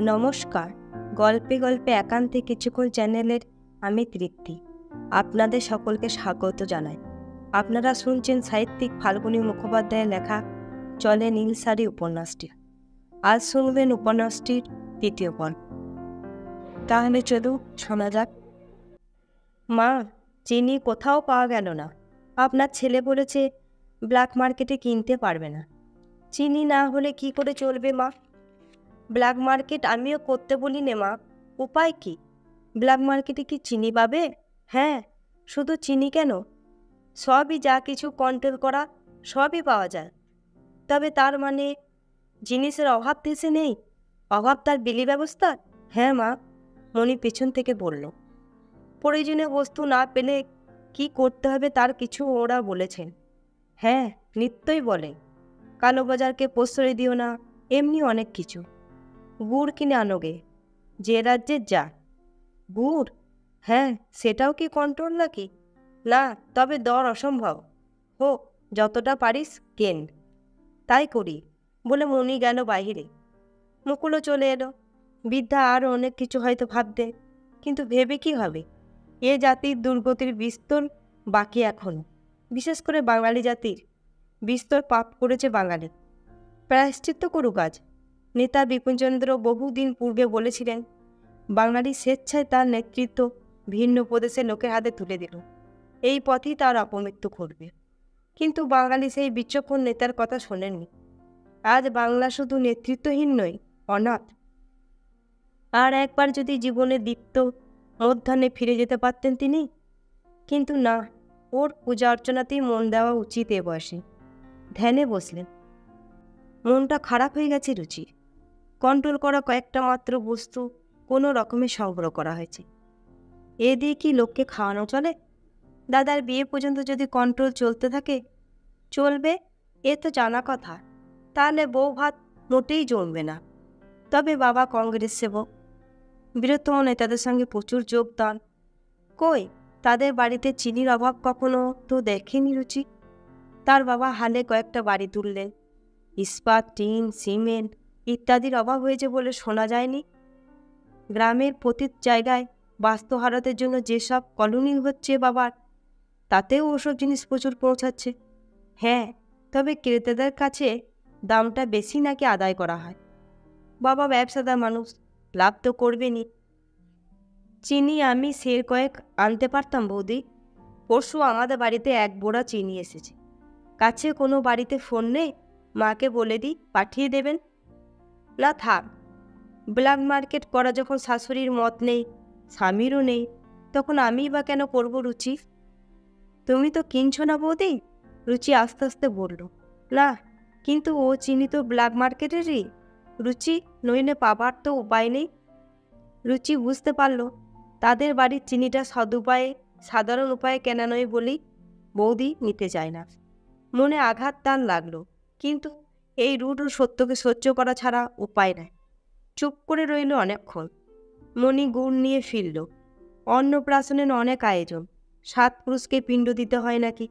নমস্কার। গল্পে গল্পে একান্তে কিছুক্ষণ চ্যানেলের আমি তৃপ্তি আপনাদের সকলকে স্বাগত জানাই। আপনারা শুনছেন সাহিত্যিক ফাল্গুনী মুখোপাধ্যায়ের লেখা চলে নীল শাড়ি উপন্যাসটি। আজ শুনবেন উপন্যাসটির তৃতীয় পর্ব। তাহলে চলুন শোনা যাক। মা, চিনি কোথাও পাওয়া গেল না। আপনার ছেলে বলেছে ব্ল্যাক মার্কেটে কিনতে পারবে না। চিনি না হলে কি করে চলবে মা? ব্ল্যাক মার্কেট আমিও করতে বলি নে মা, উপায় কি? ব্ল্যাক মার্কেটে কি চিনি পাবে? হ্যাঁ, শুধু চিনি কেন, সবই যা কিছু কন্ট্রোল করা সবই পাওয়া যায়। তবে তার মানে জিনিসের অভাব দেশে নেই? অভাব তার বিলি ব্যবস্থা? হ্যাঁ মা, মণি পেছন থেকে বলল। প্রয়োজনীয় বস্তু না পেলে কি করতে হবে তার কিছু ওরা বলেছেন। হ্যাঁ, নিত্যই বলে কালোবাজারকে প্রশ্রয় দিও না, এমনি অনেক কিছু। গুড় কিনে আনোগে, যে রাজ্যের যা। গুড়? হ্যাঁ, সেটাও কি কন্ট্রোল নাকি? না, তবে দর অসম্ভব। হোক, যতটা পারিস কেন। তাই করি বলে মনি গেল বাহিরে। মুকুলও চলে এলো। বৃদ্ধা আরও অনেক কিছু হয়তো ভাবতে, কিন্তু ভেবে কি হবে? এ জাতির দুর্গতির বিস্তর বাকি এখনো, বিশেষ করে বাঙালি জাতির। বিস্তর পাপ করেছে বাঙালি, প্রায়শ্চিত্ত করুক আজ। নেতা বিপিনচন্দ্র বহুদিন পূর্বে বলেছিলেন, বাঙালি স্বেচ্ছায় তার নেতৃত্ব ভিন্ন প্রদেশের লোকের হাতে তুলে দিল, এই পথেই তার অপমৃত্যু ঘটবে। কিন্তু বাঙালি সেই বিচক্ষণ নেতার কথা শোনেননি। আজ বাংলা শুধু নেতৃত্বহীন নয়, অনাথ। আর একবার যদি জীবনে দীপ্ত মধ্যাহ্নে ফিরে যেতে পারতেন তিনি। কিন্তু না, ওর পূজা অর্চনাতেই মন দেওয়া উচিত এ বয়সে। ধ্যানে বসলেন। মনটা খারাপ হয়ে গেছে রুচির। কন্ট্রোল করা কয়েকটা মাত্র বস্তু কোনো রকমে সংগ্রহ করা হয়েছে। এ দিয়ে কি লোককে খাওয়ানো চলে? দাদার বিয়ে পর্যন্ত যদি কন্ট্রোল চলতে থাকে, চলবে এ তো জানা কথা। তাহলে বউ ভাত মোটেই জমবে না। তবে বাবা কংগ্রেস সেবক, বৃহত্তম নেতাদের সঙ্গে প্রচুর যোগদান। কই, তাদের বাড়িতে চিনির অভাব কখনো তো দেখেনি রুচি। তার বাবা হালে কয়েকটা বাড়ি তুললেন। ইস্পাত, টিন, সিমেন্ট ইত্যাদির অভাব হয়েছে বলে শোনা যায়নি। গ্রামের প্রতি জায়গায় বাস্তুহারাতের জন্য যেসব কলোনি হচ্ছে বাবার, তাতেও ওসব জিনিস প্রচুর পৌঁছাচ্ছে। হ্যাঁ, তবে ক্রেতাদের কাছে দামটা বেশি নাকি আদায় করা হয়। বাবা ব্যবসাদার মানুষ, লাভ তো করবেনি। চিনি আমি সের কয়েক আনতে পারতাম বৌদি। পরশু আমাদের বাড়িতে এক বোড়া চিনি এসেছে। কাছে কোনো বাড়িতে ফোন নেই? মাকে বলে দিই, পাঠিয়ে দেবেন। না থাক, ব্ল্যাক মার্কেট করা যখন শাশুড়ির মত নেই, স্বামীরও নেই, তখন আমিই বা কেন করব রুচি? তুমি তো কিনছো না বৌদি? রুচি আস্তে আস্তে বলল। না, কিন্তু ও চিনি তো ব্ল্যাক মার্কেটেরই রুচি, নইলে পাবার তো উপায় নেই। রুচি বুঝতে পারল তাদের বাড়ির চিনিটা সদুপায়ে সাধারণ উপায়ে কেনা নয় বলেই বৌদি নিতে চায় না। মনে আঘাত তার লাগলো, কিন্তু এই রূঢ় সত্যকে সহ্য করা ছাড়া উপায় নাই। চুপ করে রইল অনেকক্ষণ। মণি গুড় নিয়ে ফিরল। অন্নপ্রাশনের অনেক আয়োজন, 7 পুরুষকে পিণ্ড দিতে হয় নাকি।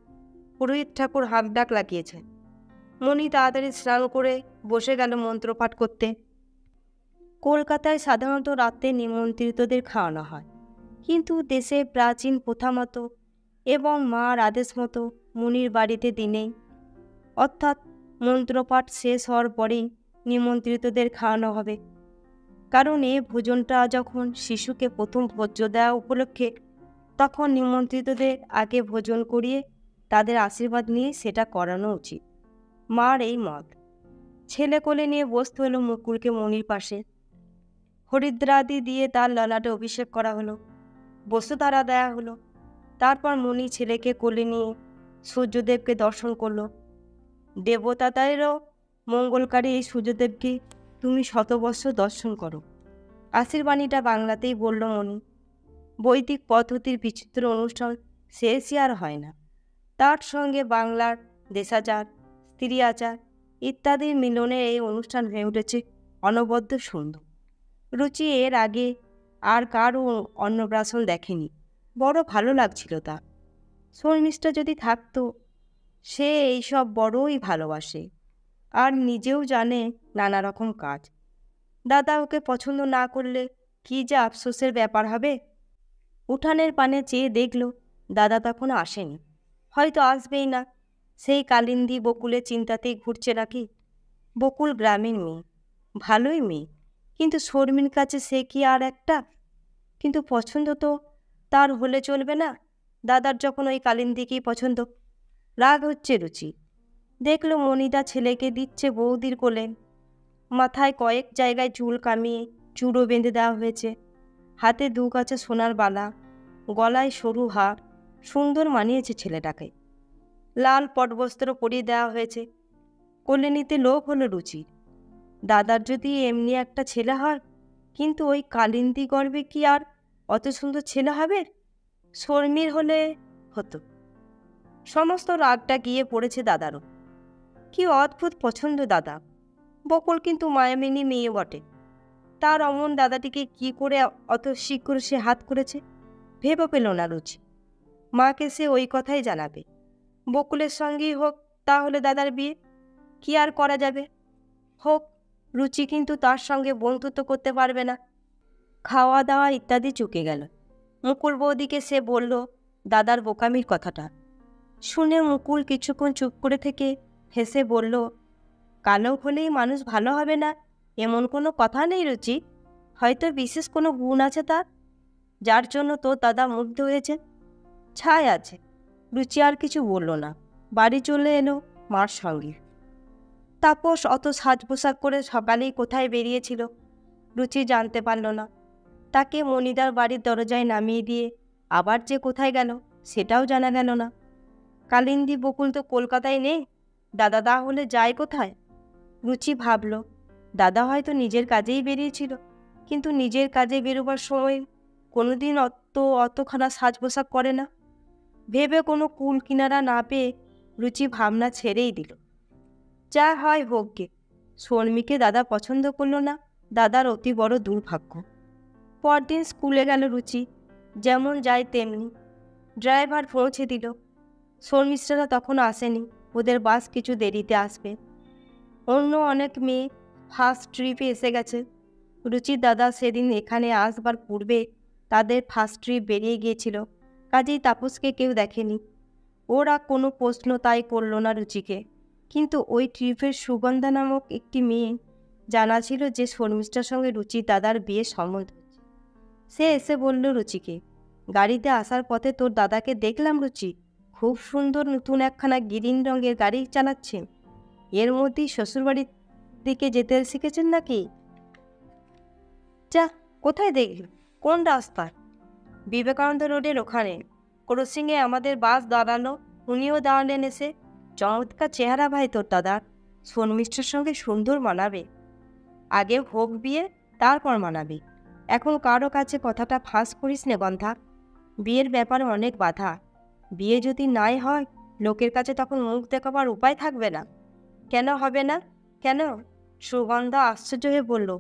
পুরোহিত ঠাকুর হাঁক ডাক লাগিয়েছেন। মণি তাড়াতাড়ি স্নান করে বসে গেল মন্ত্রপাঠ করতে। কলকাতায় সাধারণত রাতে নিমন্ত্রিতদের খাওয়ানো হয়, কিন্তু দেশে প্রাচীন প্রথা মতো এবং মার আদেশ মতো মুনির বাড়িতে দিনেই, অর্থাৎ মন্ত্রপাঠ শেষ হওয়ার পরেই নিমন্ত্রিতদের খাওয়ানো হবে। কারণ এ ভোজনটা যখন শিশুকে প্রথম ভোজ্য দেওয়া উপলক্ষে, তখন নিমন্ত্রিতদের আগে ভোজন করিয়ে তাদের আশীর্বাদ নিয়ে সেটা করানো উচিত। মার এই মত। ছেলে কোলে নিয়ে বসতে হলো মুকুলকে মণির পাশে। হরিদ্রাদি দিয়ে তার ললাটে অভিষেক করা হলো, বসুধারা দেয়া হলো। তারপর মণি ছেলেকে কোলে নিয়ে সূর্যদেবকে দর্শন করল। দেবতাদেরও মঙ্গলকারী এই সূর্যদেবকে তুমি শতবর্ষ দর্শন করো। আশীর্বাণীটা বাংলাতেই বলল মণি। বৈদিক পদ্ধতির বিচিত্র অনুষ্ঠান শেষই আর হয় না। তার সঙ্গে বাংলার দেশাচার, স্ত্রী আচার ইত্যাদির মিলনে এই অনুষ্ঠান হয়ে উঠেছে অনবদ্য সুন্দর। রুচি এর আগে আর কারও অন্নপ্রাশন দেখেনি। বড় ভালো লাগছিল তা। শর্মিষ্ঠা যদি থাকতো, সে এইসব বড়ই ভালোবাসে, আর নিজেও জানে নানা রকম কাজ। দাদা ওকে পছন্দ না করলে কি যে আফসোসের ব্যাপার হবে। উঠানের পানে চেয়ে দেখল দাদা তখন আসেনি, হয়তো আসবেই না। সেই কালিন্দী বকুলের চিন্তাতেই ঘুরছে নাকি। বকুল গ্রামের মেয়ে, ভালোই মেয়ে, কিন্তু শর্মির কাছে সে কি আর একটা? কিন্তু পছন্দ তো তার হলে চলবে না। দাদার যখন ওই কালিন্দীকেই পছন্দ। রাগ হচ্ছে রুচি। দেখল মনিদা ছেলেকে দিচ্ছে বৌদির কোলে। মাথায় কয়েক জায়গায় চুল কামিয়ে চূড়ো বেঁধে দেওয়া হয়েছে, হাতে 2 কাছে সোনার বালা, গলায় সরু হার। সুন্দর মানিয়েছে ছেলেটাকে। লাল পটবস্ত্র পরিয়ে দেওয়া হয়েছে। কোলে নিতে লোভ হলো রুচির। দাদার যদি এমনি একটা ছেলে হয়, কিন্তু ওই কালিন্দী গর্বে কি আর অত সুন্দর ছেলে হবে? শর্মির হলে হতো। সমস্ত রাগটা গিয়ে পড়েছে দাদারও। কি অদ্ভুত পছন্দ দাদা। বকুল কিন্তু মায়ামিনী মেয়ে বটে। তার অমন দাদাটিকে কি করে অত শীঘ্র সে হাত করেছে ভেবে পেল না রুচি। মাকে সে ওই কথাই জানাবে। বকুলের সঙ্গেই হোক তাহলে দাদার বিয়ে, কি আর করা যাবে। হোক, রুচি কিন্তু তার সঙ্গে বন্ধুত্ব করতে পারবে না। খাওয়া দাওয়া ইত্যাদি চুকে গেল। মুকুল বৌদিকে সে বলল দাদার বোকামির কথাটা। শুনে মুকুল কিছুক্ষণ চুপ করে থেকে হেসে বলল, কালো হলেই মানুষ ভালো হবে না এমন কোনো কথা নেই রুচি। হয়তো বিশেষ কোনো গুণ আছে তার, যার জন্য তোর দাদা মুগ্ধ হয়েছে। ছাই আছে। রুচি আর কিছু বলল না। বাড়ি চলে এলো মার সঙ্গে। তাপস অত সাজ পোশাক করে সকালেই কোথায় বেরিয়েছিল রুচি জানতে পারল না। তাকে মনিদার বাড়ির দরজায় নামিয়ে দিয়ে আবার যে কোথায় গেল সেটাও জানা গেল না। কালিন্দী বকুল তো কলকাতায় নেই, দাদা তাহলে যায় কোথায়? রুচি ভাবল দাদা হয়তো নিজের কাজেই বেরিয়েছিল, কিন্তু নিজের কাজে বেরোবার সময় কোনোদিন অতখানা সাজ পোশাক করে না। ভেবে কোনো কুল কিনারা না পেয়ে রুচি ভাবনা ছেড়েই দিল। যা হয় হোক গে, শর্মিকে দাদা পছন্দ করল না, দাদার অতি বড় দুর্ভাগ্য। পরদিন স্কুলে গেল রুচি। যেমন যায় তেমনি। ড্রাইভার পৌঁছে দিল। শর্মিষ্ঠারা তখনও আসেনি, ওদের বাস কিছু দেরিতে আসবে। অন্য অনেক মেয়ে ফার্স্ট ট্রিপে এসে গেছে। রুচির দাদা সেদিন এখানে আসবার পূর্বে তাদের ফার্স্ট ট্রিপ বেরিয়ে গিয়েছিল, কাজেই তাপসকে কেউ দেখেনি। ওরা কোনো প্রশ্ন তাই করল না রুচিকে। কিন্তু ওই ট্রিপের সুগন্ধা নামক একটি মেয়ে জানা ছিল যে শর্মিষ্ঠার সঙ্গে রুচির দাদার বিয়ে সম্বন্ধ হচ্ছে। সে এসে বলল রুচিকে, গাড়িতে আসার পথে তোর দাদাকে দেখলাম রুচি, খুব সুন্দর নতুন একখানা গ্রিন রঙের গাড়ি চালাচ্ছেন। এর মধ্যেই শ্বশুরবাড়ির দিকে যেতে শিখেছেন নাকি? যা, কোথায় দেখলি? কোন রাস্তায়? বিবেকানন্দ রোডের ওখানে। ক্রসিংয়ে আমাদের বাস দাঁড়ালো, উনিও দাঁড়ালেন এসে। চমৎকার চেহারা ভাই তোর দাদার, শর্মিষ্ঠার সঙ্গে সুন্দর মানাবে। আগে হোক বিয়ে, তারপর মানাবি। এখন কারো কাছে কথাটা ফাঁস করিস নে গন্ধা। বিয়ের ব্যাপারে অনেক বাধা। বিয়ে যদি নাই হয় লোকের কাছে তখন মুখ দেখাবার উপায় থাকবে না। কেন হবে না? কেন? সুগন্ধা আশ্চর্য হয়ে বলল,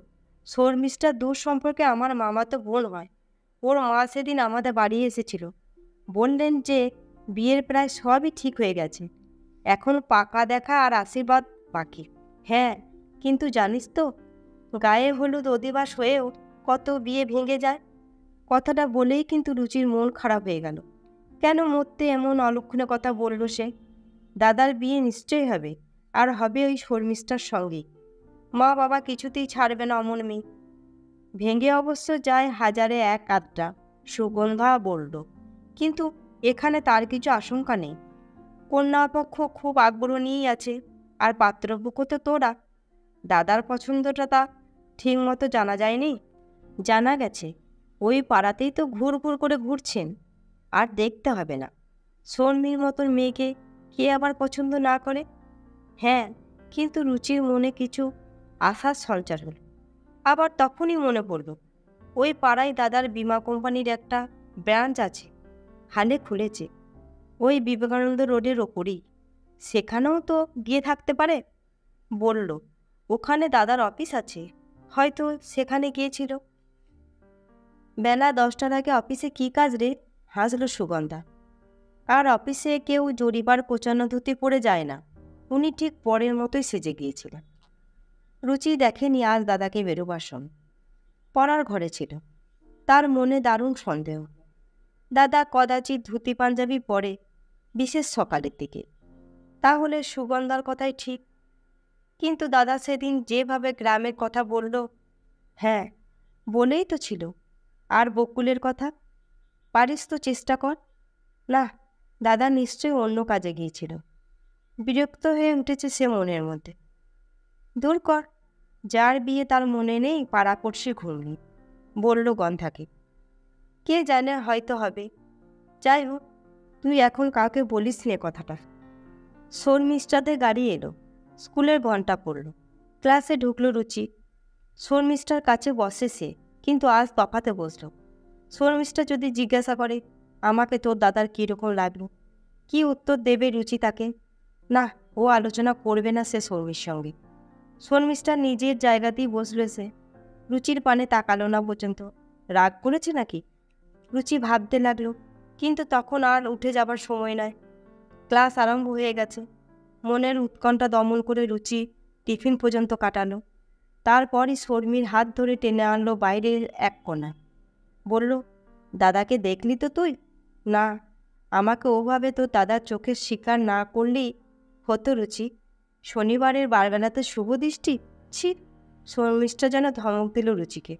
শর্মিষ্ঠার দূর সম্পর্কে আমার মামাতো বোন হয়। ওর মা সেদিন আমাদের বাড়ি এসেছিল। বললেন যে বিয়ের প্রায় সবই ঠিক হয়ে গেছে, এখন পাকা দেখা আর আশীর্বাদ বাকি। হ্যাঁ, কিন্তু জানিস তো, গায়ে হলুদ অধিবাস হয়েও কত বিয়ে ভেঙে যায়। কথাটা বলেই কিন্তু রুচির মন খারাপ হয়ে গেল। কেন মরতে এমন অলক্ষণে কথা বলল সে? দাদার বিয়ে নিশ্চয়ই হবে, আর হবে ওই শর্মিষ্ঠার সঙ্গেই। মা বাবা কিছুতেই ছাড়বে না অমন মেয়ে। ভেঙে অবশ্য যায় হাজারে এক আধটা, সুগন্ধা বলল, কিন্তু এখানে তার কিছু আশঙ্কা নেই। কন্যাপক্ষ খুব আগ্রহ নিয়েই আছে, আর পাত্রপক্ষ তো তোরা। দাদার পছন্দটা তা ঠিক মতো জানা যায়নি। জানা গেছে ওই পাড়াতেই তো ঘুর করে ঘুরছেন। আর দেখতে হবে না। শর্মির মতন মেয়েকে কে আবার পছন্দ না করে? হ্যাঁ, কিন্তু রুচির মনে কিছু আশার সঞ্চার হলো। আবার তখনই মনে পড়ল, ওই পাড়ায় দাদার বিমা কোম্পানির একটা ব্রাঞ্চ আছে, হালে খুলেছে ওই বিবেকানন্দ রোডের ওপরেই। সেখানেও তো গিয়ে থাকতে পারে। বলল ওখানে দাদার অফিস আছে, হয়তো সেখানে গিয়েছিল। বেলা 10টার আগে অফিসে কী কাজ রে? হাসল সুগন্ধা। আর অফিসে কেউ জরিবার কোচানো ধুতি পরে যায় না। উনি ঠিক পরের মতোই সেজে গিয়েছিলেন। রুচি দেখেনি আজ দাদাকে বেরোবার সময়। পড়ার ঘরে ছিল। তার মনে দারুণ সন্দেহ। দাদা কদাচিৎ ধুতি পাঞ্জাবি পরে, বিশেষ সকালের দিকে। তাহলে সুগন্ধার কথাই ঠিক। কিন্তু দাদা সেদিন যেভাবে গ্রামের কথা বলল, হ্যাঁ বলেই তো ছিল। আর বকুলের কথা, পারিস তো চেষ্টা কর। না, দাদা নিশ্চয়ই অন্য কাজে গিয়েছিল। বিরক্ত হয়ে উঠেছে সে মনের মধ্যে। দূর কর, যার বিয়ে তার মনে নেই পাড়াপড়শি ঘুরনি, বলল গন্ধাকে। কে জানে, হয়তো হবে। যাই হোক, তুই এখন কাউকে বলিস নে কথাটা। শর্মিষ্ঠাদের গাড়ি এলো। স্কুলের ঘন্টা পড়ল। ক্লাসে ঢুকলো রুচি। শর্মিষ্ঠার কাছে বসে সে, কিন্তু আজ তফাতে বসল। শর্মিষ্ঠা যদি জিজ্ঞাসা করে, আমাকে তোর দাদার কীরকম লাগলো, কি উত্তর দেবে রুচি তাকে? না, ও আলোচনা করবে না সে শর্মির সঙ্গে। শর্মিষ্ঠা নিজের জায়গাতেই বসলো সে। রুচির পানে তাকালো না পর্যন্ত। রাগ করেছে নাকি? রুচি ভাবতে লাগলো, কিন্তু তখন আর উঠে যাবার সময় নয়। ক্লাস আরম্ভ হয়ে গেছে। মনের উৎকণ্ঠা দমন করে রুচি টিফিন পর্যন্ত কাটালো। তারপরই শর্মির হাত ধরে টেনে আনলো বাইরের এক কোণায়। বলল, দাদাকে দেখলি তো তুই? না, আমাকে ওভাবে তো দাদার চোখের শিকার না করলেই হতো রুচি। শনিবারের বারবেলাতে শুভ দৃষ্টি, ছি! শর্মিষ্ঠা যেন ধমক দিল রুচিকে।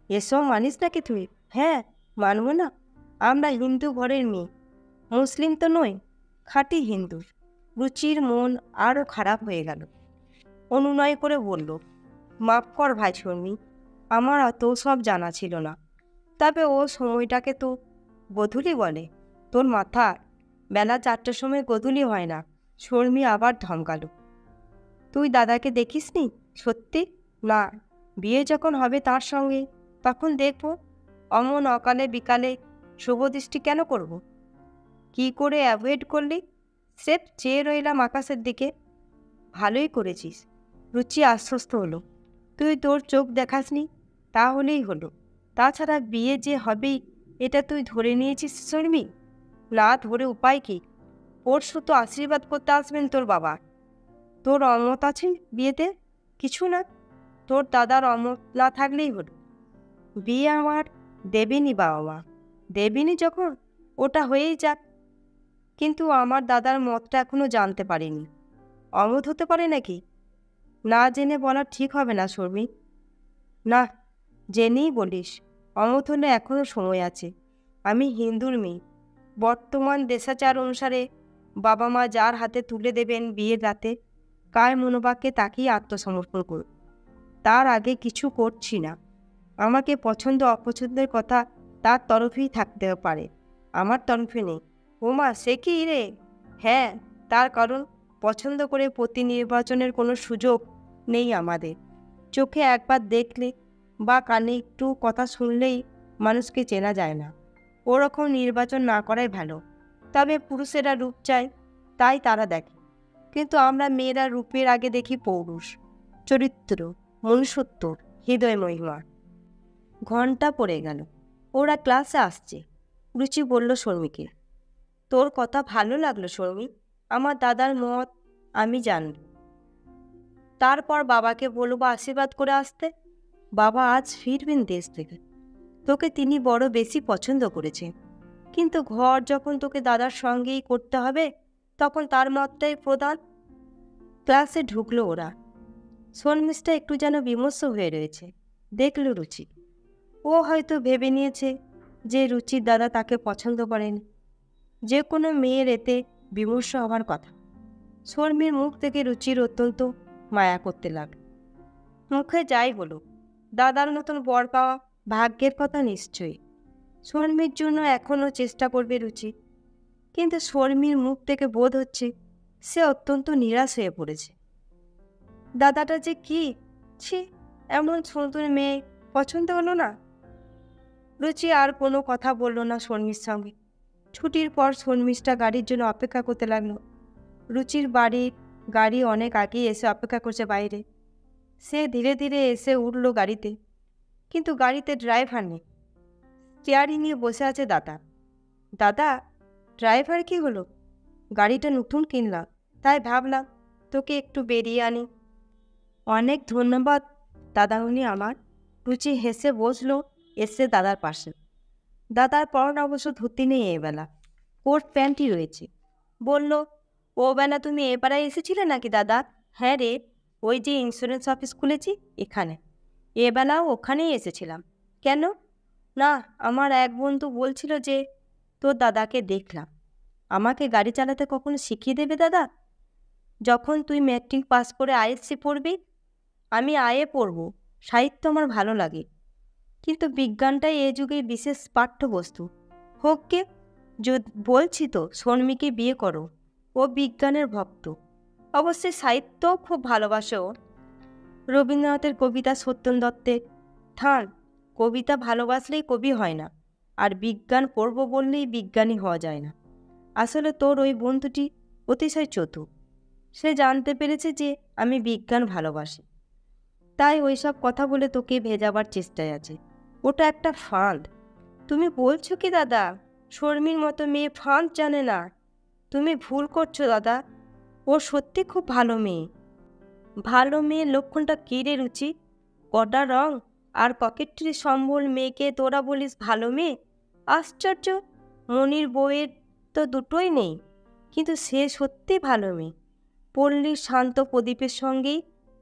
এসব মানিস নাকি তুই? হ্যাঁ, মানব না। আমরা হিন্দু ঘরের মেয়ে, মুসলিম তো নই, খাঁটি হিন্দু। রুচির মন আরও খারাপ হয়ে গেল। অনুনয় করে বলল, মাফ কর ভাই শর্মি, আমার অত সব জানা ছিল না। তবে ও সময়টাকে তো গোধূলি বলে। তোর মাথা, বেলা 4টার সময় গোধূলি হয় না। শর্মি আবার ধমকালো। তুই দাদাকে দেখিসনি? সত্যি? না, বিয়ে যখন হবে তার সঙ্গে, তখন দেখব। অমন অকালে বিকালে শুভদৃষ্টি কেন করব? কি করে অ্যাভয়েড করলি? স্রেফ চেয়ে রইলাম আকাশের দিকে। ভালোই করেছিস। রুচি আশ্বস্ত হলো। তুই তোর চোখ দেখাসনি, তাহলেই হলো। তাছাড়া বিয়ে যে হবেই এটা তুই ধরে নিয়েছিস শর্মি। না ধরে উপায় কি? পরশু তো আশীর্বাদ করতে আসবেন তোর বাবা। তোর অমত আছে বিয়েতে? কিছু না, তোর দাদার অমত না থাকলেই হলো। বিয়ে আমার দেবেনি বাবা মা। দেবেনি যখন, ওটা হয়েই যাক। কিন্তু আমার দাদার মতটা এখনো জানতে পারিনি। অমত হতে পারে নাকি? না জেনে বলা ঠিক হবে না শর্মি। না, জেনেই বলিস। অমত হলে এখনও সময় আছে। আমি হিন্দুর মেয়ে। বর্তমান দেশাচার অনুসারে বাবা মা যার হাতে তুলে দেবেন বিয়ের রাতে, কায় মনোবাক্যে তাকেই আত্মসমর্পণ করুন। তার আগে কিছু করছি না। আমাকে পছন্দ অপছন্দের কথা তার তরফেই থাকতে পারে, আমার তরফে নেই। ওমা, সে কি রে? হ্যাঁ, তার কারণ পছন্দ করে পতি নির্বাচনের কোনো সুযোগ নেই আমাদের। চোখে একবার দেখলে বা কানে একটু কথা শুনলেই মানুষকে চেনা যায় না। ওরকম নির্বাচন না করাই ভালো। তবে পুরুষেরা রূপ চায়, তাই তারা দেখে। কিন্তু আমরা মেয়েরা রূপের আগে দেখি পৌরুষ, চরিত্র, মনুষ্যত্ব, হৃদয় মহিমা। ঘন্টা পড়ে গেল। ওরা ক্লাসে আসছে। রুচি বলল শর্মিকে, তোর কথা ভালো লাগলো শর্মি। আমার দাদার মত আমি জানব। তারপর বাবাকে বলবো আশীর্বাদ করে আসতে। বাবা আজ ফিরবেন দেশ থেকে। তোকে তিনি বড় বেশি পছন্দ করেছে। কিন্তু ঘর যখন তোকে দাদার সঙ্গেই করতে হবে, তখন তার মতটাই প্রধান। ক্লাসে ঢুকলো ওরা। শর্মিষ্ঠা একটু যেন বিমর্ষ হয়ে রয়েছে। দেখল রুচি। ও হয়তো ভেবে নিয়েছে যে রুচির দাদা তাকে পছন্দ করেন। যে কোনো মেয়ের এতে বিমর্ষ হবার কথা। শর্মির মুখ থেকে রুচির অত্যন্ত মায়া করতে লাগল। মুখে যাই বলো, দাদার মতন বর পাওয়া ভাগ্যের কথা নিশ্চয়ই। শর্মির জন্য এখনও চেষ্টা করবে রুচি। কিন্তু শর্মির মুখ থেকে বোধ হচ্ছে সে অত্যন্ত নিরাশ হয়ে পড়েছে। দাদাটা যে কি, ছি, এমন সুন্দর মেয়ে পছন্দ হলো না। রুচি আর কোনো কথা বলল না শর্মির সঙ্গে। ছুটির পর শর্মিষ্ঠা গাড়ির জন্য অপেক্ষা করতে লাগলো। রুচির বাড়ির গাড়ি অনেক আগেই এসে অপেক্ষা করছে বাইরে। সে ধীরে ধীরে এসে উঠল গাড়িতে। কিন্তু গাড়িতে ড্রাইভার নেই। চেয়ারি নিয়ে বসে আছে দাদা। দাদা, ড্রাইভার কি হলো? গাড়িটা নতুন কিনলাম, তাই ভাবলাম তোকে একটু বেরিয়ে আনি। অনেক ধন্যবাদ দাদামণি আমার। রুচি হেসে বসলো এসে দাদার পাশে। দাদার পরনে অবশ্য ধুতি নেই এবেলা, কোট প্যান্টই রয়েছে। বলল, ও বেলা তুমি এ পাড়ায় এসেছিলে নাকি দাদা? হ্যাঁ রে, ওই যে ইন্স্যুরেন্স অফিস খুলেছি এখানে, এবেলাও ওখানেই এসেছিলাম। কেন? না, আমার এক বন্ধু বলছিল যে তোর দাদাকে দেখলাম। আমাকে গাড়ি চালাতে কখনো শিখিয়ে দেবে দাদা? যখন তুই ম্যাট্রিক পাস করে আইএসসি পড়বি। আমি আয়ে পড়ব, সাহিত্য আমার ভালো লাগে, কিন্তু বিজ্ঞানটাই এ যুগের বিশেষ পাঠ্যবস্তু। হোক কে, বলছি তো শর্মিকে বিয়ে করো, ও বিজ্ঞানের ভক্ত। অবশ্যই সাহিত্যও খুব ভালোবাসে ও। রবীন্দ্রনাথের কবিতা, সত্যেন দত্তের। থান, কবিতা ভালোবাসলেই কবি হয় না, আর বিজ্ঞান পড়ব বললেই বিজ্ঞানী হওয়া যায় না। আসলে তোর ওই বন্ধুটি অতিশয় চতুর। সে জানতে পেরেছে যে আমি বিজ্ঞান ভালোবাসি, তাই ওইসব কথা বলে তোকে ভেজাবার চেষ্টায় আছে। ওটা একটা ফাঁদ। তুমি বলছো কি দাদা? শর্মির মতো মেয়ে ফাঁদ জানে না? তুমি ভুল করছো দাদা, ও সত্যি খুব ভালো মেয়ে। ভালো মেয়ের লক্ষণটা কী রে রুচি? কটা রং আর ককেট্রি সম্বল মেয়েকে তোরা বলিস ভালো মেয়ে? আশ্চর্য, মনির বউয়ের তো দুটোই নেই, কিন্তু সে সত্যি ভালো মেয়ে। পল্লীর শান্ত প্রদীপের সঙ্গেই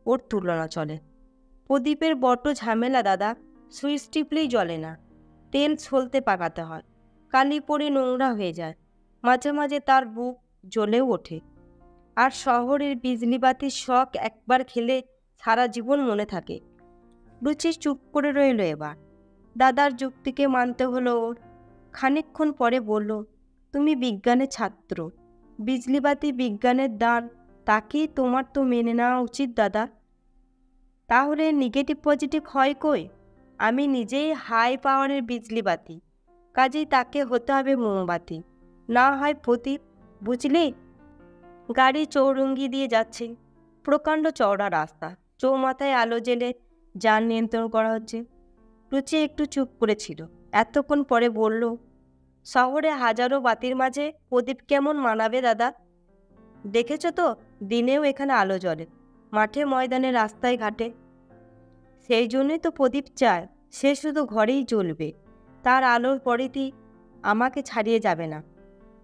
ওর তুলনা চলে। প্রদীপের বড্ড ঝামেলা দাদা, সুইচ টিপলেই জ্বলে না, তেল ছলতে পাকাতে হয়, কালি পড়ে নোংরা হয়ে যায়, মাঝে মাঝে তার বুক জ্বলেও ওঠে। আর শহরের বিজলিবাতির শখ একবার খেলে সারা জীবন মনে থাকে। রুচি চুপ করে রইল এবার। দাদার যুক্তিকে মানতে হলো ওর। খানিকক্ষণ পরে বলল, তুমি বিজ্ঞানের ছাত্র, বিজলিবাতি বিজ্ঞানের দান, তাকেই তোমার তো মেনে নেওয়া উচিত দাদা। তাহলে নেগেটিভ পজিটিভ হয় কই? আমি নিজেই হাই পাওয়ারের বিজলিবাতি, কাজেই তাকে হতে হবে মোমবাতি, না হয় প্রদীপ, বুঝলি? গাড়ি চৌরঙ্গি দিয়ে যাচ্ছে, প্রকাণ্ড চওড়া রাস্তা, চৌমাথায় আলো জেলে যান নিয়ন্ত্রণ করা হচ্ছে। রুচি একটু চুপ করেছিল, এতক্ষণ পরে বলল, শহরে হাজারো বাতির মাঝে প্রদীপ কেমন মানাবে দাদা? দেখেছ তো, দিনেও এখানে আলো জ্বলে, মাঠে ময়দানে রাস্তায় ঘাটে। সেই জন্যই তো প্রদীপ চায়, সে শুধু ঘরেই জ্বলবে, তার আলোর পরিধি আমাকে ছাড়িয়ে যাবে না,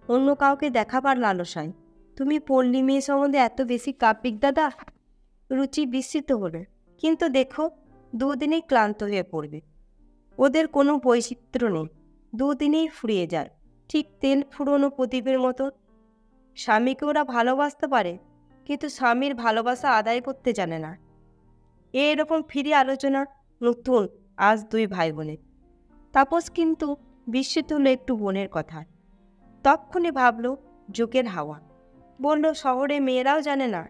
অন্য কাউকে দেখাবার লালসায়। তুমি পল্লী মেয়ে সম্বন্ধে এত বেশি কাব্যিক দাদা? রুচি বিস্মিত হলো। কিন্তু দেখো, দুদিনেই ক্লান্ত হয়ে পড়বে। ওদের কোনো বৈচিত্র্য নেই, দুদিনেই ফুরিয়ে যায়, ঠিক তেল ফুরোনো প্রদীপের মতো। স্বামীকে ওরা ভালোবাসতে পারে, কিন্তু স্বামীর ভালোবাসা আদায় করতে জানে না। এরকম ফিরে আলোচনা নতুন আজ দুই ভাই বোনের। তাপস কিন্তু বিস্মিত হলো একটু বোনের কথা। তক্ষুনি ভাবল যুগের হাওয়া। বলল, শহরে মেয়েরাও জানে না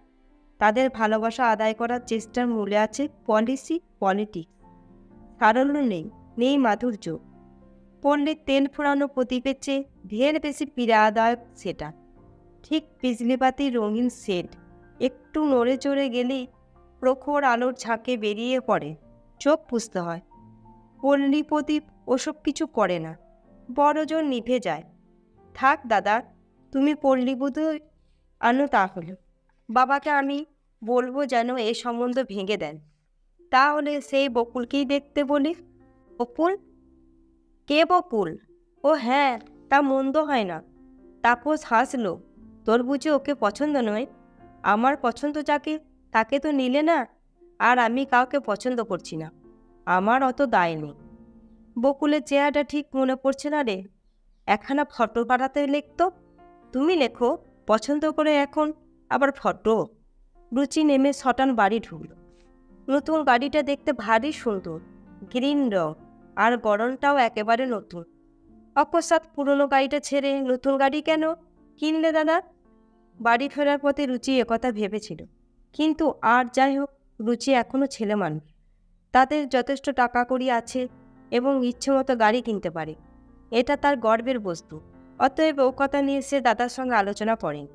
তাদের ভালোবাসা আদায় করার চেষ্টার মূলে আছে পলিসি, পলিটিক্স। সারল্য নেই, নেই মাধুর্য। পণ্ডিত তেল ফোড়ানো প্রদীপের চেয়ে ঢের বেশি পীড়াদায়ক সেটা। ঠিক বিজলিবাতির রঙিন শেড একটু নড়ে চড়ে গেলেই প্রখর আলোর ঝাঁকে বেরিয়ে পড়ে, চোখ পুষতে হয়। পল্লী প্রদীপ ওসব কিছু করে না, বড় জোর নিভে যায়। থাক দাদা, তুমি পল্লীবধূ আনো তাহলে। বাবাকে আমি বলবো যেন এ সম্বন্ধ ভেঙে দেন। তাহলে সেই বকুলকেই দেখতে বলি। বকুল? কে বকুল? ও হ্যাঁ, তা মন্দ হয় না। তাপস হাসলো। তোর বুঝি ওকে পছন্দ নয়? আমার পছন্দ যাকে, তাকে তো নিলে না। আর আমি কাউকে পছন্দ করছি না, আমার অত দায় নেই। বকুলের চেহারাটা ঠিক মনে পড়ছে না রে, একখানা ফটো পাঠাতে লিখতো। তুমি লেখো পছন্দ করে, এখন আবার ফটো। রুচি নেমে শটান বাড়ি ঢুকল। নতুন গাড়িটা দেখতে ভারী সুন্দর, গ্রিন রং, আর গড়নটাও একেবারে নতুন। অকস্মাৎ পুরনো গাড়িটা ছেড়ে নতুন গাড়ি কেন কিনলে দাদা? বাড়ি ফেরার পথে রুচি একথা ভেবেছিল। কিন্তু আর যাই হোক, রুচি এখনও ছেলে মানুষ, তাদের যথেষ্ট টাকা কড়ি আছে এবং ইচ্ছে মতো গাড়ি কিনতে পারে, এটা তার গর্বের বস্তু। অতএব ও কথা নিয়ে সে দাদার সঙ্গে আলোচনা করেন।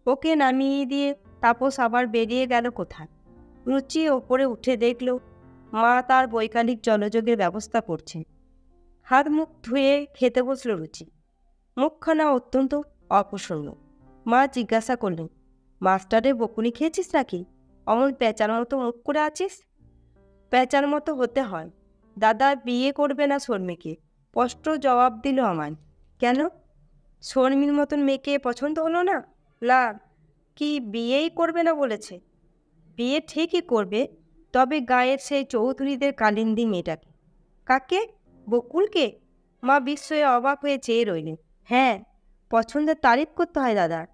ওকে নামিয়ে দিয়ে তাপস আবার বেরিয়ে গেল কোথায়। রুচি ওপরে উঠে দেখল মা তার বৈকালিক জলযোগের ব্যবস্থা করছেন। হাত মুখ ধুয়ে খেতে বসল রুচি। মুখখানা অত্যন্ত অপ্রসন্ন। মা জিজ্ঞাসা করলেন, মাস্টারের বকুনি খেয়েছিস নাকি? অমন পেঁচার মতো মুখ করে আছিস? পেঁচার মতো হতে হয়। দাদা বিয়ে করবে না শর্মিকে, স্পষ্ট জবাব দিল আমায়। কেন? শর্মির মতন মেয়েকে পছন্দ হলো না? না, কি বিয়েই করবে না বলেছে? বিয়ে ঠিকই করবে, তবে গায়ের সেই চৌধুরীদের কালিন্দী মেয়েটাকে। কাকে? বকুলকে? মা বিস্ময়ে অবাক হয়ে চেয়ে রইলেন। হ্যাঁ, পছন্দের তারিফ করতে হয় দাদার।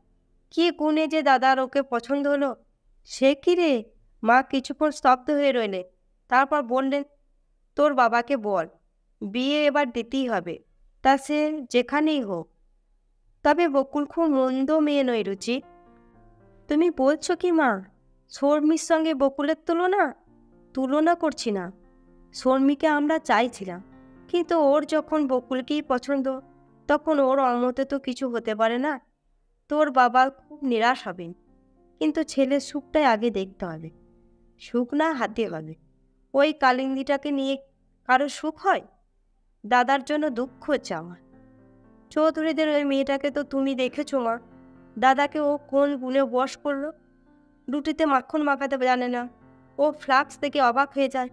কি গুণে যে দাদার ওকে পছন্দ হলো? সে কি রে? মা কিছুক্ষণ স্তব্ধ হয়ে রইলেন, তারপর বললেন, তোর বাবাকে বল, বিয়ে এবার দিতেই হবে, তা সে যেখানেই হোক। তবে বকুল খুব মন্দ মেয়ে নয় রুচি। তুমি বলছো কি মা? শর্মির সঙ্গে বকুলের তুলনা? তুলনা করছি না। শর্মিকে আমরা চাইছিলাম, কিন্তু ওর যখন বকুলকেই পছন্দ, তখন ওর অমতে তো কিছু হতে পারে না। তোর বাবা খুব নিরাশ হবেন, কিন্তু ছেলের সুখটাই আগে দেখতে হবে। সুখ না হাতে হবে। ওই কালিন্দীটাকে নিয়ে কারো সুখ হয়? দাদার জন্য দুঃখ হচ্ছে আমার। চৌধুরীদের ওই মেয়েটাকে তো তুমি দেখেছো মা। দাদাকে ও কোন গুণে বশ করলো? রুটিতে মাখন মাখাতে জানে না, ও ফ্লাক্স থেকে অবাক হয়ে যায়।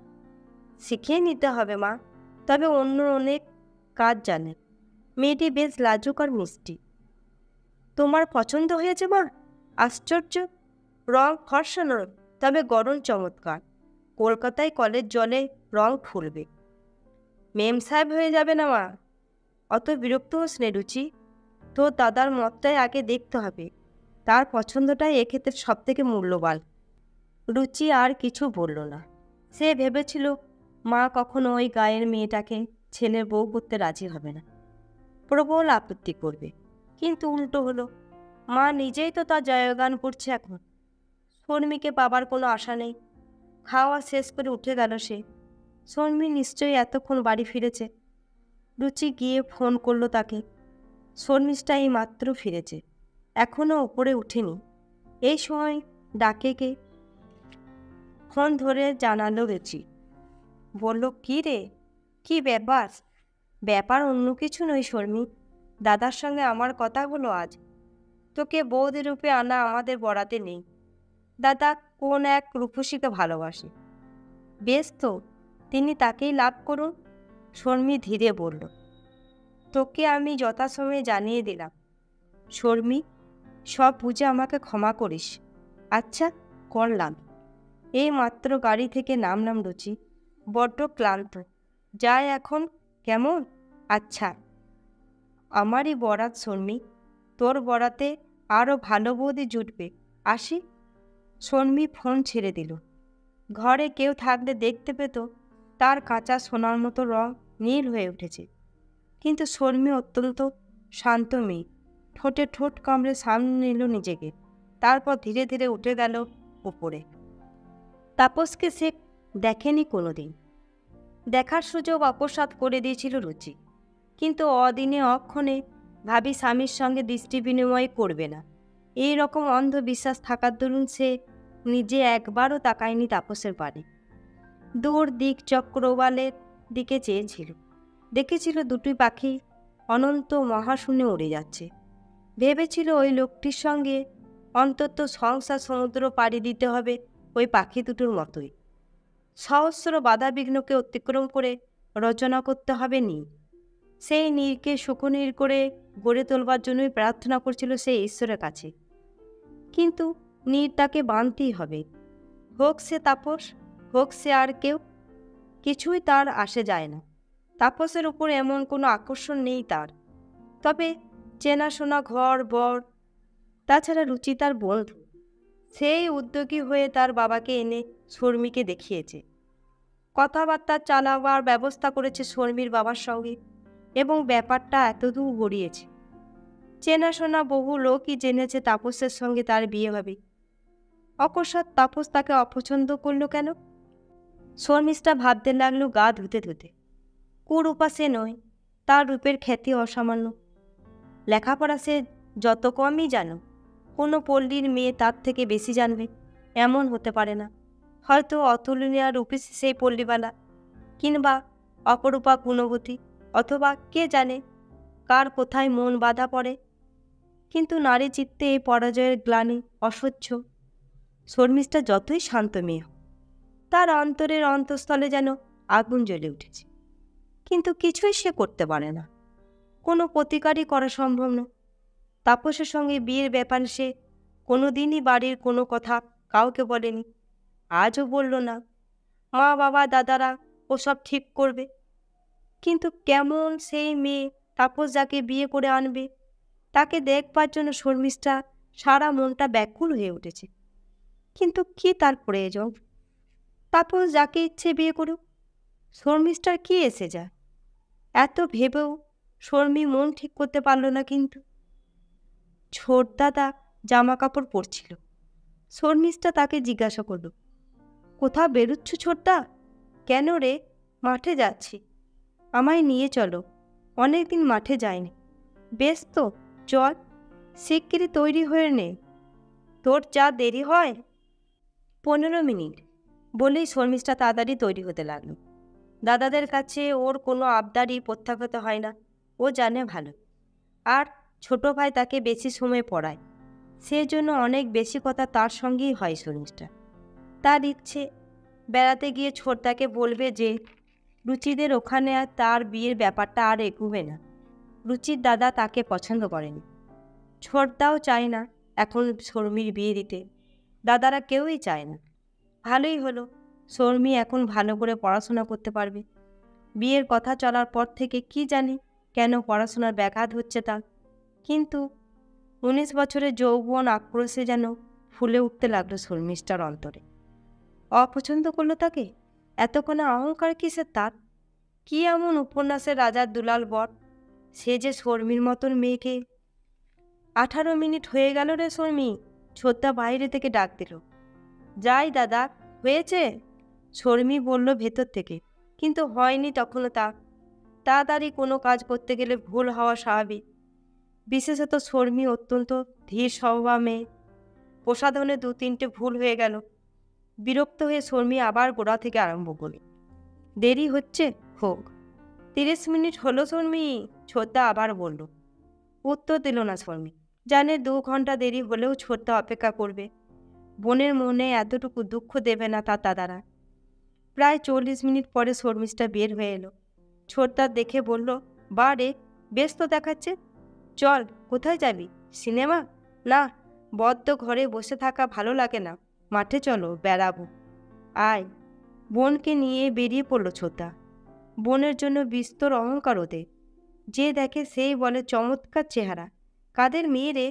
শিখিয়ে নিতে হবে মা। তবে অন্য অনেক কাজ জানে। মেয়েটি বেশ লাজুক আর মিষ্টি। তোমার পছন্দ হয়েছে মা? আশ্চর্য! রং ফর্সা নয়, তবে গরম চমৎকার। কলকাতায় কলের জলে রং ফুলবে। মেম সাহেব হয়ে যাবে না মা। অত বিরক্ত হোস নে রুচি। তোর দাদার মতটাই আগে দেখতে হবে। তার পছন্দটাই এক্ষেত্রে সব থেকে মূল্যবান। রুচি আর কিছু বলল না। সে ভেবেছিল মা কখনো ওই গায়ের মেয়েটাকে ছেলের বউ করতে রাজি হবে না, প্রবল আপত্তি করবে। কিন্তু উল্টো হলো, মা নিজেই তো তার জয়গান করছে এখন। শর্মিকে পাবার কোনো আশা নেই। খাওয়া শেষ করে উঠে গেল সে। শর্মি নিশ্চয়ই এতক্ষণ বাড়ি ফিরেছে। রুচি গিয়ে ফোন করলো তাকে। শর্মিষ্ঠা এই মাত্র ফিরেছে, এখনও ওপরে উঠেনি। এই সময় ডাকে কে? ফোন ধরে জানালো রুচি। বলল, কি রে, কি ব্যাপার? ব্যাপার অন্য কিছু নয় শর্মি, দাদার সঙ্গে আমার কথা হলো আজ। তোকে বৌদি রূপে আনা আমাদের বরাতে নেই। দাদা কোন এক রূপসীকে ভালোবাসে। বেশ তো, তিনি তাকেই লাভ করুন। শর্মি ধীরে বলল, তোকে আমি যথাসময়ে জানিয়ে দিলাম। শর্মি, সব বুঝে আমাকে ক্ষমা করিস। আচ্ছা, করলাম। এই মাত্র গাড়ি থেকে নামলাম রুচি, বড্ড ক্লান্ত। যাই এখন, কেমন? আচ্ছা। আমারই বরাত শর্মি, তোর বরাতে আরও ভালো বৌদি জুটবে। আসি। শর্মি ফোন ছেড়ে দিল। ঘরে কেউ থাকলে দেখতে পেত তার কাঁচা সোনার মতো রং নীল হয়ে উঠেছে। কিন্তু শর্মি অত্যন্ত শান্ত মেয়ে। ঠোঁটে ঠোঁট কামড়ে সামনে নিল নিজেকে, তারপর ধীরে ধীরে উঠে গেল উপরে। তাপসকে সে দেখেনি কোনোদিন। দেখার সুযোগ অকস্মাৎ করে দিয়েছিল রুচি, কিন্তু অদিনে অক্ষণে ভাবি স্বামীর সঙ্গে দৃষ্টি বিনিময় করবে না, এই রকম অন্ধবিশ্বাস থাকার দরুন সে নিজে একবারও তাকায়নি তাপসের পানে। দূর দিক চক্রবালের দিকে চেয়েছিল। দেখেছিল দুটি পাখি অনন্ত মহাশূন্যে উড়ে যাচ্ছে। ভেবেছিল ওই লোকটির সঙ্গে অন্তত সংসার সমুদ্র পাড়ি দিতে হবে ওই পাখি দুটোর মতোই। সহস্র বাধাবিঘ্নকে অতিক্রম করে রচনা করতে হবে নীর। সেই নীরকে সুখনীর করে গড়ে তোলবার জন্যই প্রার্থনা করছিল সেই ঈশ্বরের কাছে। কিন্তু নীর তাকে বাঁধতেই হবে, হোক সে তাপস, হোক সে আর কেউ। কিছুই তার আসে যায় না। তাপসের উপর এমন কোনো আকর্ষণ নেই তার। তবে চেনাশোনা ঘর বর, তাছাড়া রুচি তার বন্ধু। সেই উদ্যোগী হয়ে তার বাবাকে এনে শর্মিকে দেখিয়েছে। কথাবার্তা চালাবার ব্যবস্থা করেছে শর্মির বাবার সঙ্গে, এবং ব্যাপারটা এতদূর গড়িয়েছে। চেনাশোনা বহু লোকই জেনেছে তাপসের সঙ্গে তার বিয়ে হবে। অকস্মাৎ তাপস তাকে অপছন্দ করল কেন? শর্মিষ্ঠা ভাবতে লাগলো গা ধুতে ধুতে। কুরূপা সে নয়, তার রূপের খ্যাতি অসামান্য। লেখাপড়া সে যত কমই জানো, কোনো পল্লীর মেয়ে তার থেকে বেশি জানবে এমন হতে পারে না। হয়তো অতুলনীয় রূপে সেই পল্লীবালা, কিংবা অপরূপা গুণবতী, অথবা কে জানে কার কোথায় মন বাঁধা পড়ে। কিন্তু নারী চিত্তে এই পরাজয়ের গ্লানি অসহ্য। শর্মিষ্ঠা যতই শান্ত মেয়ে হোক, তার অন্তরের অন্তঃস্থলে যেন আগুন জ্বলে উঠেছে। কিন্তু কিছুই সে করতে পারে না, কোনো প্রতিকারই করা সম্ভব নয়। তাপসের সঙ্গে বিয়ের ব্যাপারে সে কোনোদিনই বাড়ির কোনো কথা কাউকে বলেনি, আজও বলল না। মা বাবা দাদারা ওসব ঠিক করবে। কিন্তু কেমন সেই মেয়ে তাপস যাকে বিয়ে করে আনবে, তাকে দেখবার জন্য শর্মিষ্ঠা সারা মনটা ব্যাকুল হয়ে উঠেছে। কিন্তু কি তার প্রয়োজন? তাপস যাকে ইচ্ছে বিয়ে করুক, শর্মিষ্ঠার কি এসে যায়? এত ভেবেও শর্মি মন ঠিক করতে পারল না। কিন্তু ছোট দাদা জামা কাপড় পরছিল। শর্মিষ্ঠা তাকে জিজ্ঞাসা করল, কোথাও বেরুচ্ছ ছোটদা? কেন রে? মাঠে যাচ্ছি। আমায় নিয়ে চলো, অনেকদিন মাঠে যায়নি। বেশ তো, চল। শিগগিরই তৈরি হয়ে নে, তোর যা দেরি হয়। 15 মিনিট বলেই শর্মিষ্ঠা তাড়াতাড়ি তৈরি হতে লাগল। দাদাদের কাছে ওর কোনো আবদারই প্রত্যাখ্যাত হয় না, ও জানে ভালো। আর ছোট ভাই তাকে বেশি সময় পড়ায়, সেজন্য অনেক বেশি কথা তার সঙ্গেই হয় শর্মিষ্ঠা। তার ইচ্ছে বেড়াতে গিয়ে ছোটদাকে বলবে যে রুচিদের ওখানে আর তার বিয়ের ব্যাপারটা আর এগোবে না। রুচির দাদা তাকে পছন্দ করেনি, ছোটদাও চায় না এখন শর্মির বিয়ে দিতে। দাদারা কেউই চায় না। ভালোই হলো, শর্মি এখন ভালো করে পড়াশোনা করতে পারবে। বিয়ের কথা চলার পর থেকে কি জানি কেন পড়াশোনার ব্যাঘাত হচ্ছে তার। কিন্তু 19 বছরের যৌবন আক্রোশে যেন ফুলে উঠতে লাগলো শর্মিষ্ঠার অন্তরে। অপছন্দ করলো তাকে? এতক্ষণে অহংকার কিসের তার? কি এমন উপন্যাসের রাজার দুলাল বর, সে যে শর্মির মতন মেয়েকে। 18 মিনিট হয়ে গেল রে শর্মি, ছোটদা বাইরে থেকে ডাক দিল। যাই দাদা, হয়েছে? শর্মি বলল ভেতর থেকে, কিন্তু হয়নি তখনও তা। তাড়াতাড়ি কোনো কাজ করতে গেলে ভুল হওয়া স্বাভাবিক, বিশেষত শর্মি অত্যন্ত ধীর স্বভাব মেয়ে। প্রসাধনে 2-3টে ভুল হয়ে গেল। বিরক্ত হয়ে শর্মি আবার গোড়া থেকে আরম্ভ করল। দেরি হচ্ছে, হোক। 30 মিনিট হলো শর্মি, ছোটদা আবার বলল। উত্তর দিল না শর্মি, জানে 2 ঘন্টা দেরি হলেও ছোটদা অপেক্ষা করবে। বোনের মনে এতটুকু দুঃখ দেবে না তার দাদারা। প্রায় 40 মিনিট পরে শর্মিষ্ঠা বের হয়ে এলো। ছোটদা দেখে বলল, বা রে, বেশ তো দেখাচ্ছে। চল, কোথায় যাবি? সিনেমা? না, বদ্ধ ঘরে বসে থাকা ভালো লাগে না, মাঠে চলো, বেড়াবো। আয়। বোনকে নিয়ে বেরিয়ে পড়ল ছোটদা। বোনের জন্য বিস্তর অহংকার ওদের। যে দেখে সেই বলে চমৎকার চেহারা, কাদের মেয়ে রে।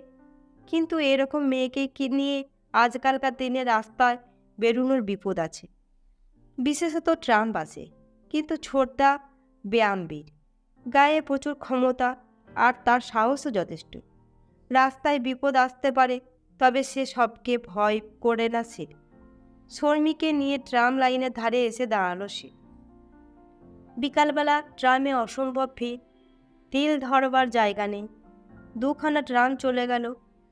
কিন্তু এরকম মেয়েকে কি নিয়ে আজকালকার দিনে রাস্তায় বেরোনোর বিপদ আছে, বিশেষত ট্রাম বাসে। কিন্তু ছোটদা ব্যায়ামবীর, গায়ে প্রচুর ক্ষমতা, আর তার সাহসও যথেষ্ট। রাস্তায় বিপদ আসতে পারে, তবে সে সবকে ভয় করে না সে। শর্মিকে নিয়ে ট্রাম লাইনের ধারে এসে দাঁড়ালো সে। বিকালবেলা ট্রামে অসম্ভব ভিড়, তিল ধরবার জায়গা নেই। 2খানা ট্রাম চলে গেল।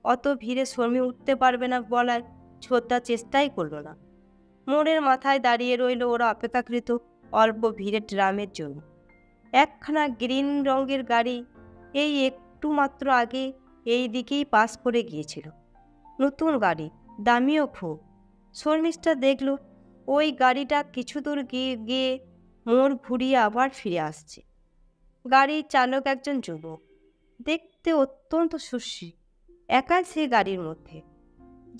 অত ভিড়ে শর্মি উঠতে পারবে না বলায় ছোটদা চেষ্টাই করল না। মোড়ের মাথায় দাঁড়িয়ে রইল ওরা অপেক্ষাকৃত অল্প ভিড়ের ট্রামের জন্য। একখানা গ্রিন রঙের গাড়ি এই একটু মাত্র আগে এই দিকেই পাস করে গিয়েছিল। নতুন গাড়ি, দামিও খুব। শর্মিষ্ঠা দেখল ওই গাড়িটা কিছু দূর গিয়ে মোড় ঘুরিয়ে আবার ফিরে আসছে। গাড়ির চালক একজন যুবক, দেখতে অত্যন্ত সুশ্রী, একাই সে গাড়ির মধ্যে।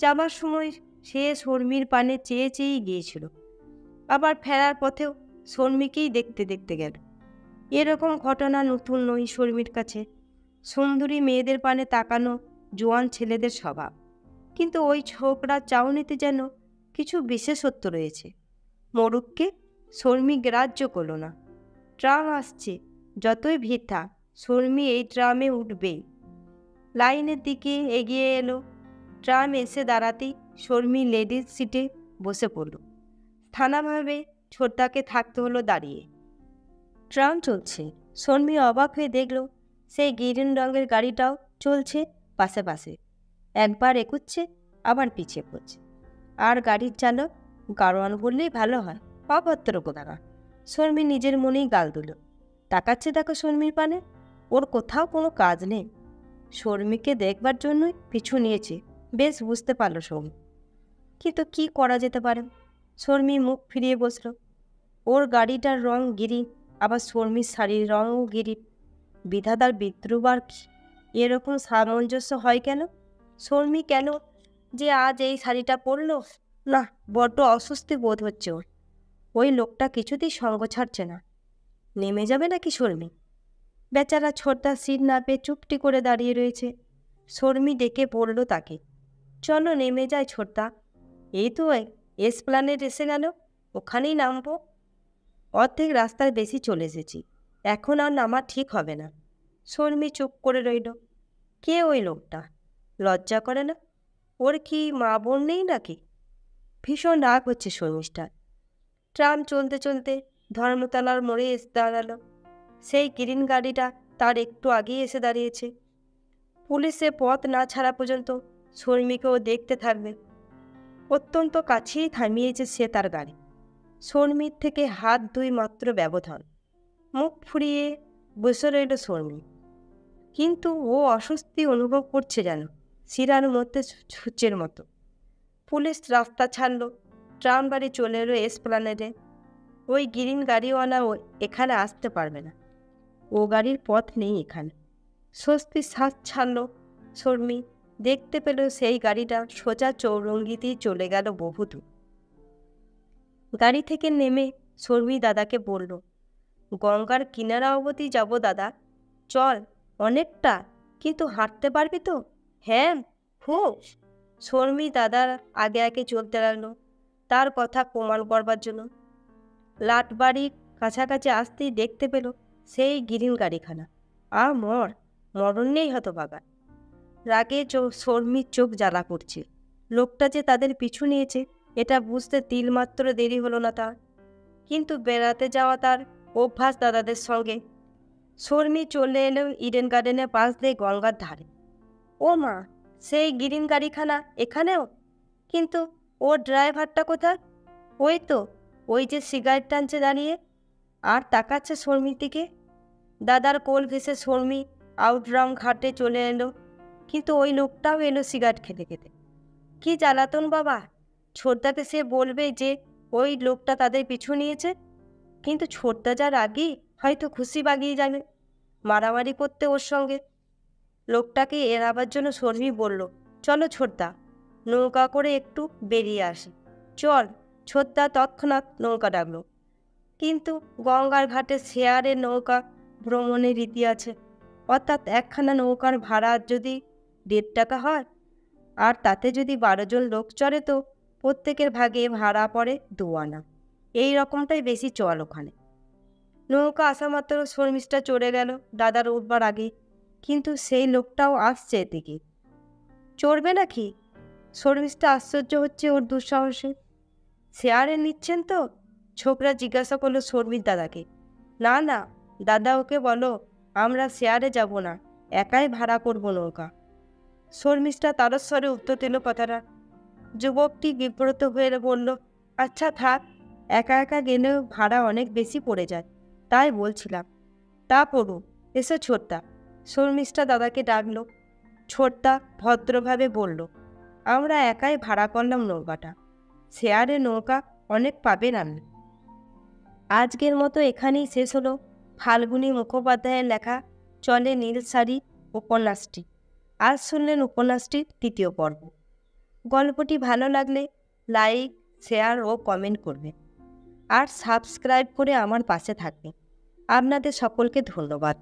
যাবার সময় সে শর্মির পানে চেয়ে চেয়েই গিয়েছিল, আবার ফেরার পথেও শর্মিকেই দেখতে দেখতে গেল। এরকম ঘটনা নতুন নয় শর্মির কাছে। সুন্দরী মেয়েদের পানে তাকানো জোয়ান ছেলেদের স্বভাব, কিন্তু ওই ছোকরার চাউনিতে যেন কিছু বিশেষত্ব রয়েছে। মরুককে শর্মি গ্রাহ্য করল না। ট্রাম আসছে, যতই ভিড় থাক শর্মি এই ট্রামে উঠবেই। লাইনের দিকে এগিয়ে এলো। ট্রাম এসে দাঁড়াতেই শর্মি লেডিস সিটে বসে পড়ল। স্থানাভাবে ছোটদাকে থাকতে হলো দাঁড়িয়ে। ট্রাম চলছে, শর্মি অবাক হয়ে দেখল সেই গ্রিন রঙের গাড়িটাও চলছে পাশে পাশে। একবার এগুচ্ছে, আবার পিছিয়ে পড়ছে। আর গাড়ির চালক গাড়োয়ান বললেই ভালো হয়, অভদ্র কোথাকার। শর্মি নিজের মনেই গাল দিল। তাকাচ্ছে দেখো শর্মির পানে, ওর কোথাও কোনো কাজ নেই। শর্মিকে দেখবার জন্যই পিছু নিয়েছে, বেশ বুঝতে পারল শর্মি। কিন্তু কি করা যেতে পারে? শর্মী মুখ ফিরিয়ে বসল। ওর গাড়িটার রং গ্রিন, আবার শর্মীর শাড়ির রঙও গ্রিন। বিধাতার বিদ্রুপ আর কি! এরকম সামঞ্জস্য হয় কেন? শর্মী কেন যে আজ এই শাড়িটা পরলো? না, বড্ড অস্বস্তি বোধ হচ্ছে ওর। ওই লোকটা কিছুতেই সঙ্গ ছাড়ছে না। নেমে যাবে নাকি শর্মী? বেচারা ছোটদা সিট না পেয়ে চুপটি করে দাঁড়িয়ে রয়েছে। শর্মী ডেকে পড়ল তাকে, চলো নেমে যায় ছোটদা, এই তো এসপ্ল্যানেড এসে গেল, ওখানেই নামবো। অর্ধেক রাস্তার বেশি চলে এসেছি, এখন আর নামা ঠিক হবে না। শর্মী চুপ করে রইল। কে ওই লোকটা? লজ্জা করে না? ওর কি মা বোন নেই নাকি? ভীষণ রাগ হচ্ছে শর্মিষ্ঠার। ট্রাম চলতে চলতে ধর্মতলার মোড়ে এসে দাঁড়ালো। সেই গ্রিন গাড়িটা তার একটু আগেই এসে দাঁড়িয়েছে। পুলিশে পথ না ছাড়া পর্যন্ত শর্মীকেও দেখতে থাকবে। অত্যন্ত কাছেই থামিয়েছে সে তার গাড়ি। শর্মীর থেকে হাত দুই মাত্র ব্যবধান। মুখ ফুরিয়ে বসে রইল শর্মী। কিন্তু ও অস্বস্তি অনুভব করছে যেন, শিরার মধ্যে সূচের মতো। পুলিশ রাস্তা ছাড়ল, ট্রাম বাড়ি চলে এলো এসপ্ল্যানেডে। ওই গ্রিন গাড়িওয়ালা এখানে আসতে পারবে না, ও গাড়ির পথ নেই এখানে। স্বস্তির শ্বাস ছাড়ল শর্মী। দেখতে পেল সেই গাড়িটা সোজা চৌরঙ্গিতেই চলে গেল বহুদূর। গাড়ি থেকে নেমে শর্মী দাদাকে বলল, গঙ্গার কিনারা অবধি যাব দাদা, চল। অনেকটা, কিন্তু হাঁটতে পারবি তো? হ্যাঁ, খুব। শর্মী দাদার আগে আগে চলতে লাগলো, তার কথা প্রমাণ করবার জন্য। লাটবাড়ির কাছাকাছি আসতেই দেখতে পেল সেই গ্রিন গাড়িখানা। মরণ নেই হতভাগা। রাগে শর্মীর চোখ জ্বালা করছে। লোকটা যে তাদের পিছু নিয়েছে এটা বুঝতে তিলমাত্র দেরি হলো না তার। কিন্তু বেড়াতে যাওয়া তার অভ্যাস দাদাদের সঙ্গে। শর্মী চলে এলো ইডেন গার্ডেনের পাশ দিয়ে গঙ্গার ধারে। ও মা, সেই গ্রিন গাড়িখানা এখানেও? কিন্তু ওর ড্রাইভারটা কোথায়? ওই তো, ওই যে সিগারেট টানছে দাঁড়িয়ে আর তাকাচ্ছে শর্মীর দিকে। দাদার কোল ঘেঁষে শর্মী আউটরাম ঘাটে চলে এলো। কিন্তু ওই লোকটাও এলো সিগারেট খেতে খেতে। কি জ্বালাতন বাবা! ছোটদাকে সে বলবে যে ওই লোকটা তাদের পিছু নিয়েছে, কিন্তু ছোটদা যার আগেই হয়তো খুশি বাগিয়ে যাবে মারামারি করতে ওর সঙ্গে। লোকটাকে এড়াবার জন্য শর্মী বলল, চলো ছোটদা, নৌকা করে একটু বেরিয়ে আসি। চল। ছোটদা তৎক্ষণাৎ নৌকা ডাকল। কিন্তু গঙ্গার ঘাটে শেয়ারের নৌকা ভ্রমণের রীতি আছে, অর্থাৎ একখানা নৌকার ভাড়া যদি 1.5 টাকা হয়, আর তাতে যদি 12 জন লোক চড়ে তো প্রত্যেকের ভাগে ভাড়া পড়ে 2 আনা। এই রকমটাই বেশি চল ওখানে। নৌকা আসা মাত্র শর্মিষ্ঠা চড়ে গেল দাদার উঠবার আগে। কিন্তু সেই লোকটাও আসছে এদিকে। চড়বে নাকি? শর্মিষ্ঠা আশ্চর্য হচ্ছে ওর দুঃসাহসে। শেয়ারে নিচ্ছেন তো? ছোকরা জিজ্ঞাসা করলো শর্মির দাদাকে। না না দাদা, ওকে বলো আমরা শেয়ারে যাব না, একাই ভাড়া করব নৌকা। শর্মিষ্ঠা তারস্বরে উত্তর দিল কথাটা। যুবকটি বিব্রত হয়ে বলল, আচ্ছা থাক, একা একা গেলেও ভাড়া অনেক বেশি পড়ে যায়, তাই বলছিলাম। তা পড়ুক, এসো ছোটদা। শর্মিষ্ঠা দাদাকে ডাকল। ছোটদা ভদ্রভাবে বলল, আমরা একাই ভাড়া করলাম নৌকাটা, শেয়ারে নৌকা অনেক পাবেন আপনি। আজকের মতো এখানেই শেষ হলো ফাল্গুনী মুখোপাধ্যায়ের লেখা চলে নীল শাড়ি উপন্যাসটি। আজ শুনলেন উপন্যাসটির 3য় পর্ব। গল্পটি ভালো লাগলে লাইক, শেয়ার ও কমেন্ট করবেন, আর সাবস্ক্রাইব করে আমার পাশে থাকবেন। আপনাদের সকলকে ধন্যবাদ।